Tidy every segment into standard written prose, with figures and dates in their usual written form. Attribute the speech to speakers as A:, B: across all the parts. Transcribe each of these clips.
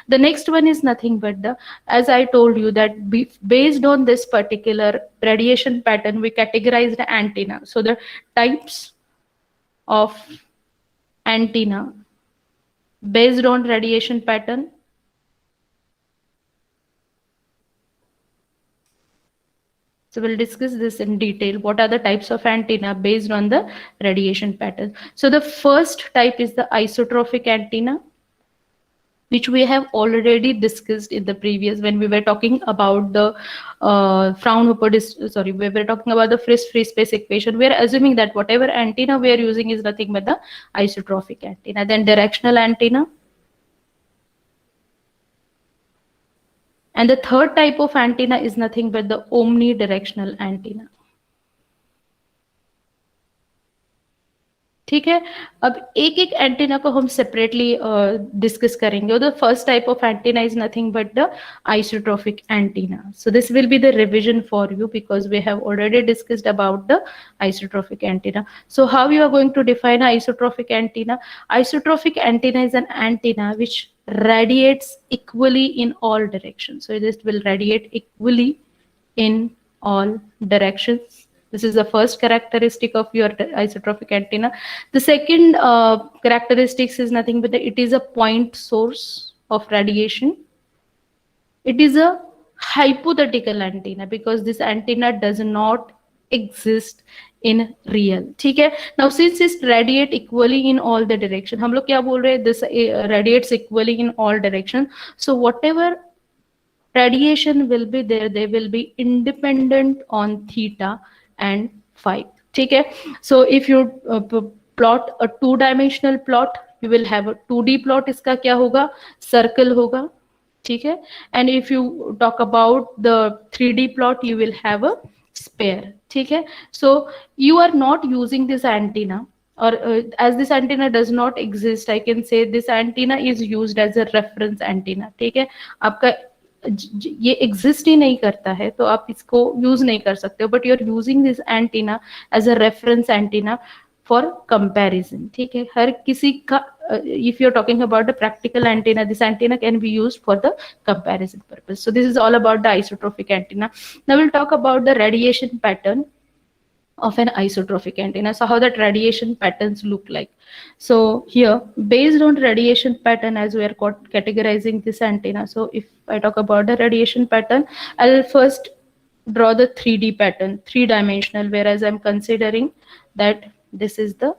A: The next one is nothing but the, as I told you that based on this particular radiation pattern, we categorize the antenna. So the types of antenna based on radiation pattern. So we'll discuss this in detail. What are the types of antenna based on the radiation pattern? So the first type is the isotropic antenna, which we have already discussed in the previous when we were talking about the sorry, we were talking about the Friis free space equation. We are assuming that whatever antenna we are using is nothing but the isotropic antenna. Then directional antenna. And the third type of antenna is nothing but the omnidirectional antenna. ठीक है, अब एक एक antenna को हम separately discuss करेंगे. The first type of antenna is nothing but the isotropic antenna. So this will be the revision for you because we have already discussed about the isotropic antenna. So how you are going to define isotropic antenna? Isotropic antenna is an antenna which radiates equally in all directions. So this will radiate equally in all directions. This is the first characteristic of your isotropic antenna. The second characteristics is nothing but it is a point source of radiation. It is a hypothetical antenna because this antenna does not exist in real. ठीक है. Now since it radiate equally in all the direction, हम लोग क्या बोल रहे हैं? This radiates equally in all direction. So whatever radiation will be there, they will be independent on theta and phi. ठीक है. So if you plot a two-dimensional plot, you will have a 2D plot. इसका क्या होगा? Circle होगा. ठीक है. And if you talk about the 3D plot, you will have a sphere. ठीक है. So you are not using this antenna, or as this antenna does not exist, I can say this antenna is used as a reference antenna. ठीक है. आपका ये exist ही नहीं करता है तो आप इसको यूज नहीं कर सकते हो, but you are using this antenna as a reference antenna for comparison. ठीक है. हर किसी का if you're talking about the practical antenna, this antenna can be used for the comparison purpose. So this is all about the isotropic antenna. Now we'll talk about the radiation pattern of an isotropic antenna. So how that radiation patterns look like. So here, based on radiation pattern, as we are categorizing this antenna. So if I talk about the radiation pattern, I'll first draw the 3D pattern, three-dimensional, whereas I'm considering that this is the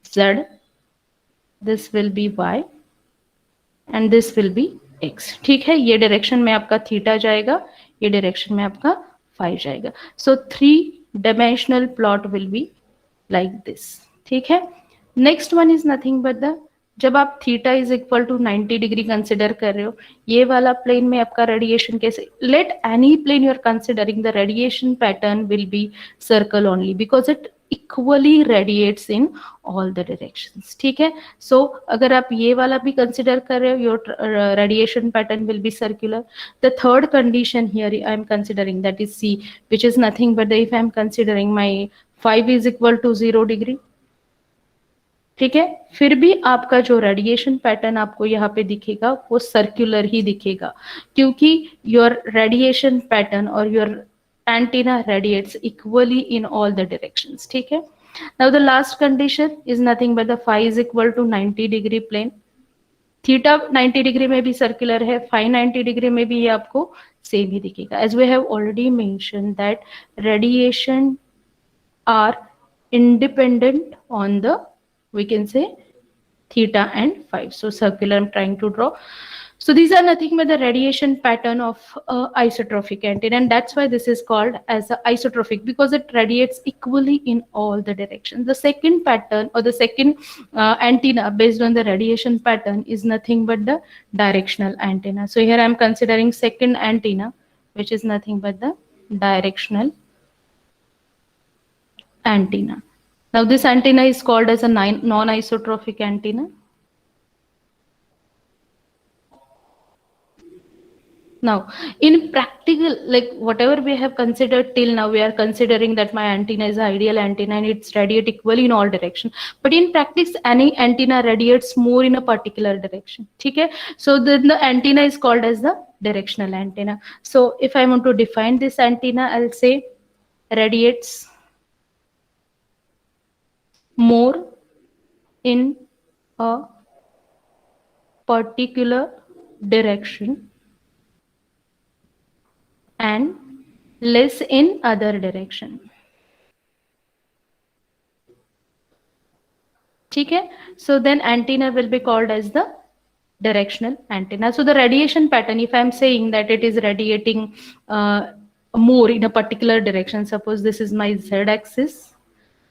A: Z, this will be Y, and this will be X. ठीक है. ये direction में आपका theta जाएगा, ये direction में आपका phi जाएगा. So 3-dimensional plot will be like this. ठीक है. Next one is nothing but the, जब आप theta is equal to 90 degree consider कर रहे हो, ये वाला प्लेन में आपका रेडिएशन कैसे, let any plane you are considering, the radiation pattern will be circle only because it equally radiates in all the directions. ठीक है. सो अगर आप ये वाला भी कंसिडर कर रहे हो, your radiation pattern will be circular. The third condition here I am considering, that is C, which is nothing but if I am considering my 5 is equal to 0 degree. ठीक है. फिर भी आपका जो रेडिएशन पैटर्न आपको यहाँ पे दिखेगा वो सर्कुलर ही दिखेगा क्योंकि योर रेडिएशन पैटर्न और your antenna radiates equally in all the directions. ठीक है. Now the last condition is nothing but the phi is equal to 90 degree plane. Theta 90 degree में भी सर्कुलर है, फाई 90 डिग्री में भी ये आपको सेम ही दिखेगा. As we have already mentioned that radiation are independent on the, we can say, theta and phi. So circular I'm trying to draw. So these are nothing but the radiation pattern of isotropic antenna, and that's why this is called as a isotropic because it radiates equally in all the directions. The second pattern or the second antenna based on the radiation pattern is nothing but the directional antenna. So here I am considering second antenna, which is nothing but the directional antenna. Now this antenna is called as a non-isotropic antenna. Now, in practical, like whatever we have considered till now, we are considering that my antenna is ideal antenna and it's radiate equally in all direction. But in practice, any antenna radiates more in a particular direction. Okay? So then the antenna is called as the directional antenna. So if I want to define this antenna, I'll say radiates more in a particular direction and less in other direction. Okay, so then antenna will be called as the directional antenna. So the radiation pattern, if I'm saying that it is radiating more in a particular direction, suppose this is my z axis,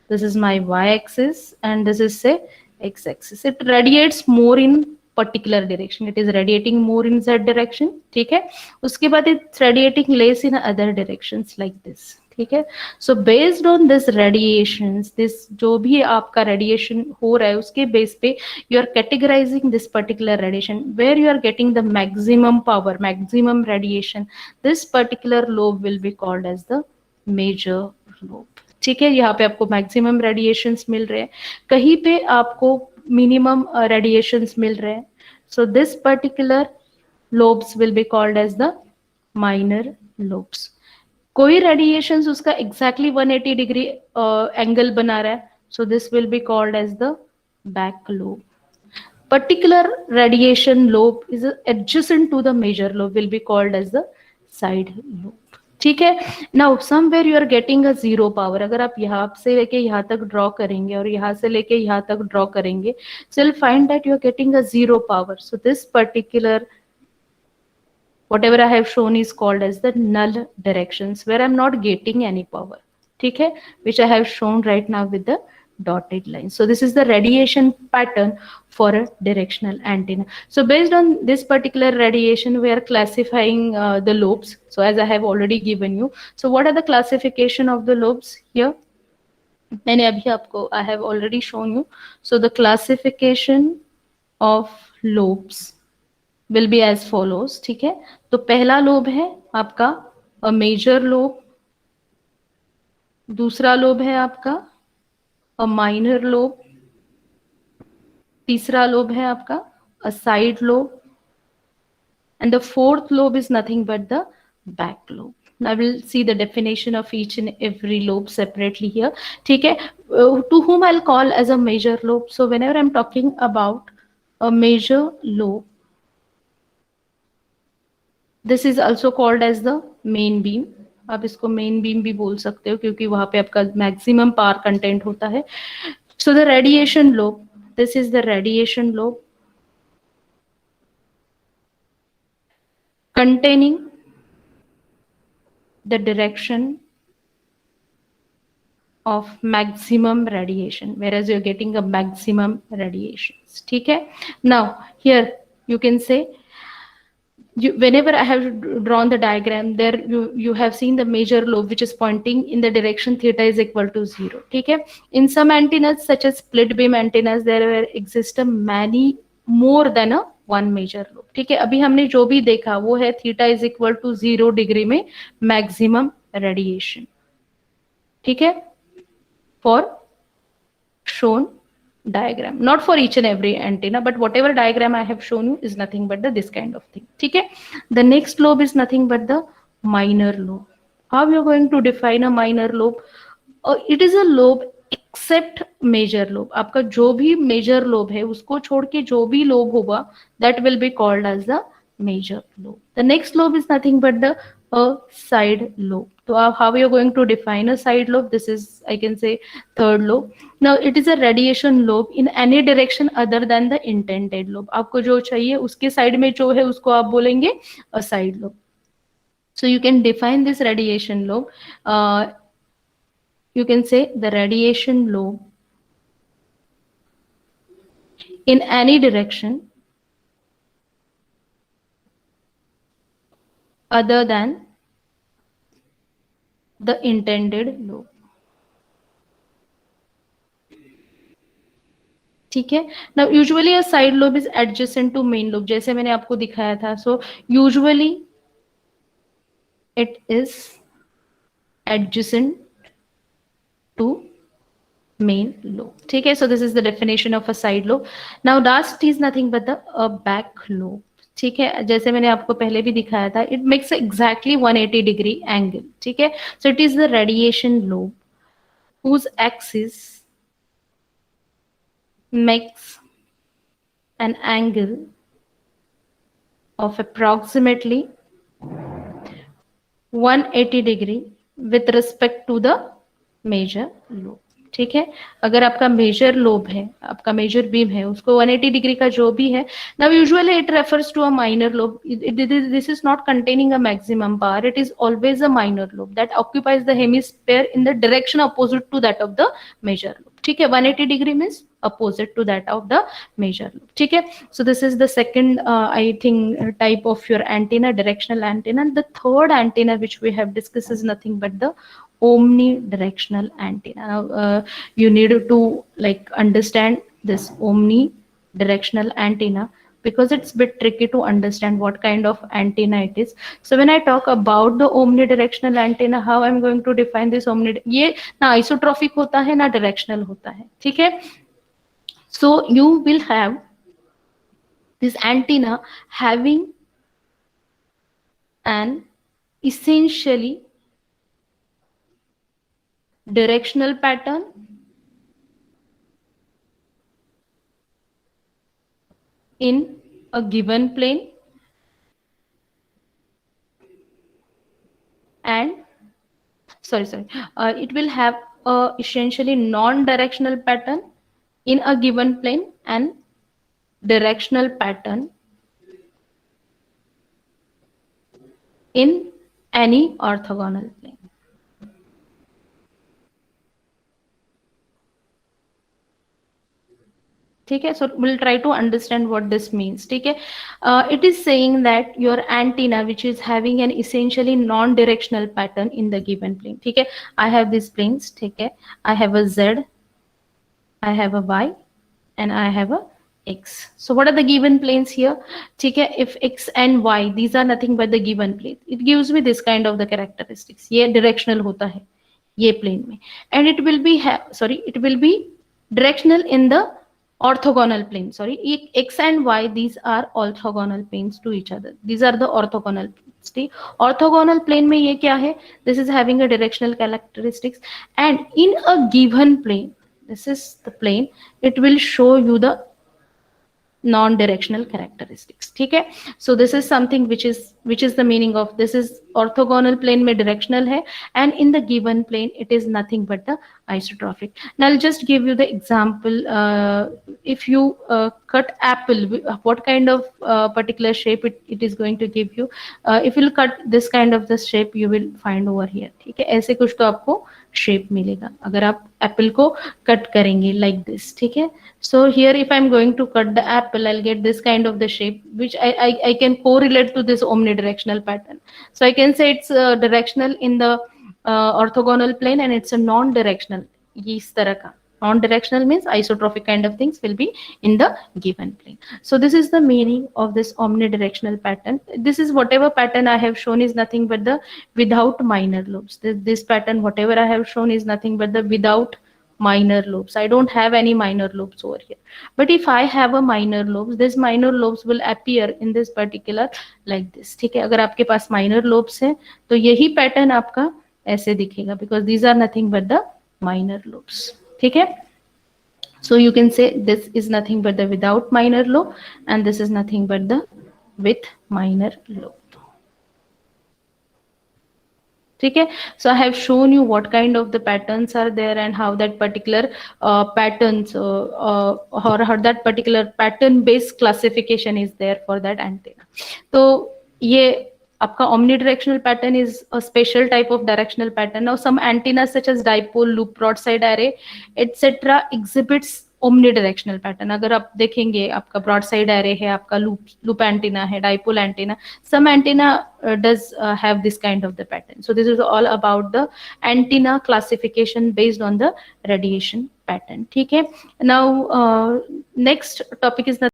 A: this is my y axis, and this is say x axis, it radiates more in particular direction, it is radiating more in z direction. ठीक है, उसके बाद it's radiating less in other directions like this. ठीक है, so based on this radiations, this जो भी आपका radiation हो रहा है उसके base पे you are categorizing this particular radiation where you are getting the maximum power, maximum radiation. This particular lobe will be called as the major lobe. ठीक है, यहाँ पे आपको मैक्सिमम रेडिएशंस मिल रहे हैं, कहीं पे आपको मिनिमम रेडिएशंस मिल रहे हैं. So this particular lobes will be called as the minor lobes. कोई रेडिएशंस उसका एग्जैक्टली 180 डिग्री एंगल बना रहा है, so this will be called as the back lobe. Particular radiation lobe is adjacent to the major lobe will be called as the side lobe. ठीक है, now somewhere you are getting a zero power. अगर आप यहाँ से लेके यहाँ तक draw करेंगे और यहाँ से लेके यहाँ तक ड्रॉ करेंगे, so you'll find that you are getting a zero power. So this particular whatever I have shown is called as the null directions where I'm not getting any power. ठीक है, which I have shown right now with the dotted line. So this is the radiation pattern for a directional antenna. So based on this particular radiation, we are classifying the lobes. So as I have already given you. So what are the classification of the lobes here? मैंने अभी आपको I have already shown you. So the classification of lobes will be as follows. ठीक है, तो पहला lobe है आपका a major lobe, दूसरा लोब है आपका a minor lobe, तीसरा लोब है आपका a side lobe, and the fourth lobe is nothing but the back lobe. Now we'll see the definition of each and every lobe separately here. ठीक है, to whom I'll call as a major lobe. So whenever I'm talking about a major lobe, this is also called as the main beam. आप इसको main beam भी बोल सकते हो क्योंकि वहां पे आपका मैक्सिमम पावर कंटेंट होता है. So the radiation lobe, this is the radiation lobe containing the direction of maximum radiation, whereas you're getting a maximum radiations. ठीक है, now here you can say whenever I have drawn the diagram there, you have seen the major lobe which is pointing in the direction theta is equal to 0. ठीक है, in some antennas such as split beam antennas there exist many more than a one major lobe. ठीक है, अभी हमने जो भी देखा वो है theta is equal to 0 degree में maximum radiation. ठीक है, for shown diagram, not for each and every antenna, but whatever diagram I have shown you is nothing but this kind of thing. ठीक है, the next lobe is nothing but the minor lobe. How you are going to define a minor lobe? It is a lobe except major lobe. आपका जो भी major lobe है उसको छोड़ के जो भी lobe होगा that will be called as the major lobe. The next lobe is nothing but the side lobe. So how are you going to define a side lobe? This is, I can say, third lobe. Now it is a radiation lobe in any direction other than the intended lobe. आपको जो चाहिए उसके side में जो है उसको आप बोलेंगे a side lobe. So you can define this radiation lobe. You can say the radiation lobe in any direction other than the intended lobe. ठीक है, now usually a side lobe is adjacent to main lobe जैसे मैंने आपको दिखाया था. So usually it is adjacent to main lobe. ठीक है, so this is the definition of a side lobe. Now last is nothing but the back lobe. ठीक है, जैसे मैंने आपको पहले भी दिखाया था, it makes exactly 180 degree angle. ठीक है, so it is the radiation lobe whose axis makes an angle of approximately 180 degree with respect to the major lobe. ठीक है, अगर आपका मेजर लोब है, आपका मेजर बीम है, उसको 180 डिग्री का जो भी है, now usually it refers to a minor lobe. This is not containing a maximum power, it is always a minor lobe that occupies the hemisphere in the direction opposite to that of the major lobe. ठीक है, 180 degree means opposite to that of the major lobe. ठीक है, so this is the second I think type of your antenna, directional antenna. And the third antenna which we have discussed is nothing but the omnidirectional antenna. Now you need to like understand this omnidirectional antenna because it's a bit tricky to understand what kind of antenna it is. So when I talk about the omnidirectional antenna, how I'm going to define this ये ना isotropic होता है ना directional होता है. ठीक है, so you will have this antenna having an essentially directional pattern in a given plane and it will have a essentially non-directional pattern in a given plane and directional pattern in any orthogonal plane. ठीक है, so we'll try to understand what this means. ठीक है, it is saying that your antenna which is having an essentially non-directional pattern in the given plane. ठीक है, I have these planes. ठीक है, I have a Z, I have a Y, and I have a X. So what are the given planes here? ठीक है, if X and Y these are nothing but the given plane, it gives me this kind of the characteristics. ये directional होता है ये plane में, and it will be it will be directional in the orthogonal plane. Sorry, X and Y these are orthogonal planes to each other. These are the orthogonal planes. ठीक, orthogonal plane में ये क्या है? This is having a directional characteristics, and in a given plane, this is the plane, it will show you the non-directional characteristics. ठीक है, so this is something which is the meaning of this is orthogonal plane में directional है, and in the given plane it is nothing but the isotropic. Now I'll just give you the example. If you cut apple, what kind of particular shape it is going to give you? If you cut this kind of the shape you will find over here. ठीक है, ऐसे कुछ तो आपको shape मिलेगा अगर आप Apple को कट करेंगे like this. ठीक है, so here if I'm going to cut the apple, I'll get this kind of the shape which I can correlate to this omnidirectional pattern. So I can say it's directional in the orthogonal plane and it's a non-directional. ये इस तरह का non-directional means isotropic kind of things will be in the given plane. So this is the meaning of this omnidirectional pattern. This is whatever pattern I have shown is nothing but the without minor lobes. This pattern whatever I have shown is nothing but the without minor lobes. I don't have any minor lobes over here. But if I have a minor lobes, this minor lobes will appear in this particular like this. ठीक है, अगर आपके पास minor lobes है तो यही pattern आपका ऐसे दिखेगा because these are nothing but the minor lobes. ठीक है, so you can say this is nothing but the without minor lobe and this is nothing but the with minor lobe. ठीक है, so I have shown you what kind of the patterns are there and how that particular patterns or how that particular pattern based classification is there for that antenna. तो ये आपका omnidirectional pattern is a special type of directional pattern. Now some antennas such as dipole, loop, broadside array, etc. exhibits omnidirectional pattern. अगर आप देखेंगे आपका broadside array है, आपका loop antenna है, dipole antenna, some antenna does have this kind of the pattern. So this is all about the antenna classification based on the radiation pattern. ठीक है, now next topic is